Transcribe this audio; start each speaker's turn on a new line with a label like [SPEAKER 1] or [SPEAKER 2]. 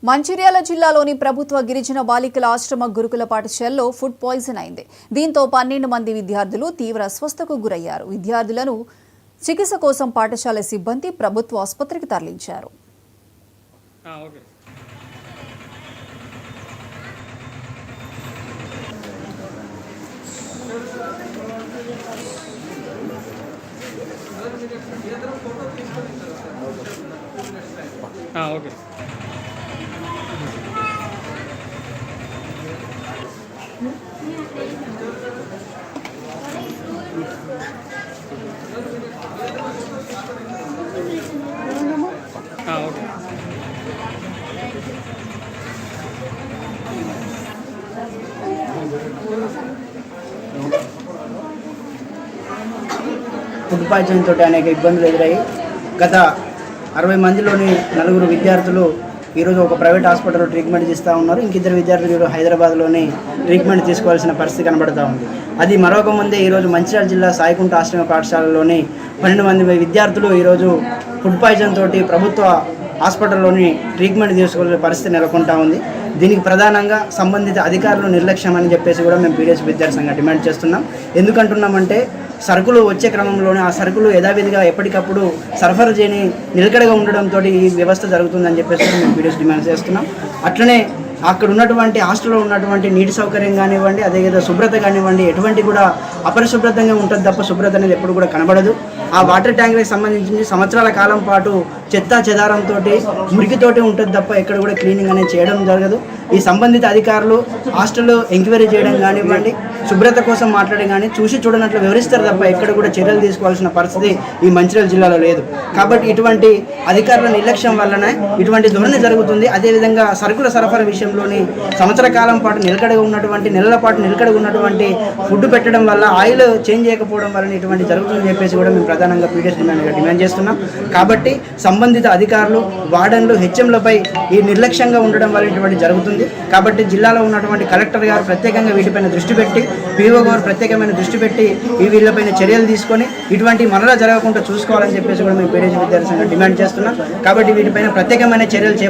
[SPEAKER 1] మంచిర్యాల జిల్లాలోని ప్రభుత్వ గిరిజన బాలికల ఆశ్రమ గురుకుల పాఠశాలలో ఫుడ్ పాయిజన్ అయింది. దీంతో 12 మంది విద్యార్థులు తీవ్ర అస్వస్థతకు గురయ్యారు. విద్యార్థులను చికిత్స కోసం పాఠశాల సిబ్బంది ప్రభుత్వ ఆసుపత్రికి తరలించారు.
[SPEAKER 2] ఫుడ్ పాయిజన్ తోటి అనేక ఇబ్బందులు ఎదురయ్యి గత 60 మందిలోని 4 విద్యార్థులు ఈరోజు ఒక ప్రైవేట్ హాస్పిటల్లో ట్రీట్మెంట్ తీస్తూ ఉన్నారు. ఇంకిద్దరు విద్యార్థులు ఈరోజు హైదరాబాద్లోని ట్రీట్మెంట్ తీసుకోవాల్సిన పరిస్థితి కనబడుతూ ఉంది. అది మరొక ముందే ఈరోజు మంచిర్యాల జిల్లా సాయికుంట ఆశ్రమ పాఠశాలలోని 12 మంది విద్యార్థులు ఈరోజు ఫుడ్ పాయిజన్ తోటి ప్రభుత్వ హాస్పిటల్లోని ట్రీట్మెంట్ తీసుకోవాల్సిన పరిస్థితి నెలకొంటా ఉంది. దీనికి ప్రధానంగా సంబంధిత అధికారులు నిర్లక్ష్యం అని చెప్పేసి కూడా మేము పీడిఎస్ విద్యార్థి సంఘం డిమాండ్ చేస్తున్నాం. ఎందుకంటున్నామంటే సరుకులు వచ్చే క్రమంలోనే ఆ సరుకులు యథావిధిగా ఎప్పటికప్పుడు సరఫరా చేయని నిలకడగా ఉండడంతో ఈ వ్యవస్థ జరుగుతుందని చెప్పేసి మేము పీడిఎస్ డిమాండ్ చేస్తున్నాం. అట్లనే అక్కడ ఉన్నటువంటి హాస్టల్లో ఉన్నటువంటి నీటి సౌకర్యం కానివ్వండి, అదేవిధంగా శుభ్రత కానివ్వండి, ఎటువంటి కూడా అపరిశుభ్రతంగా ఉంటుంది తప్ప శుభ్రత అనేది ఎప్పుడు కూడా కనబడదు. ఆ వాటర్ ట్యాంక్కి సంబంధించి సంవత్సరాల కాలం పాటు చెత్త చెదారంతో మురికితోటి ఉంటుంది తప్ప ఎక్కడ కూడా క్లీనింగ్ అనేది చేయడం జరగదు. ఈ సంబంధిత అధికారులు హాస్టల్లో ఎంక్వైరీ చేయడం కానివ్వండి, శుభ్రత కోసం మాట్లాడడం కానీ చూసి చూడనట్లు వివరిస్తారు తప్ప ఎక్కడ కూడా చర్యలు తీసుకోవాల్సిన పరిస్థితి ఈ మంచిర్యాల జిల్లాలో లేదు. కాబట్టి ఇటువంటి అధికారుల నిర్లక్ష్యం వల్లనే ఇటువంటి ధోరణి జరుగుతుంది. అదేవిధంగా సరుకుల సరఫరా విషయంలోని సంవత్సర కాలం పాటు నిలకడగా ఉన్నటువంటి నెలల పాటు నిలకడగా ఉన్నటువంటి ఫుడ్ పెట్టడం వల్ల ఆయిల్ చేంజ్ చేయకపోవడం వల్ల ఇటువంటి జరుగుతుందని చెప్పేసి కూడా మేము ప్రధానంగా పీడిఎస్ డిమాండ్ చేస్తున్నాం. కాబట్టి సంబంధిత అధికారులు, వార్డన్లు, హెచ్ఎంలపై ఈ నిర్లక్ష్యంగా ఉండడం వల్ల ఇటువంటి జరుగుతుంది. కాబట్టి జిల్లాలో ఉన్నటువంటి కలెక్టర్ గారు ప్రత్యేకంగా వీటిపైన దృష్టి పెట్టి, పీఓ గారు ప్రత్యేకమైన దృష్టి పెట్టి వీళ్ళపైన చర్యలు తీసుకొని ఇటువంటి మరలా జరగకుండా చూసుకోవాలని చెప్పేసి కూడా మేము పీడిఎస్ విద్యార్థి సంఘం డిమాండ్ చేస్తున్నాం. కాబట్టి వీటిపైన ప్రత్యేకమైన చర్యలు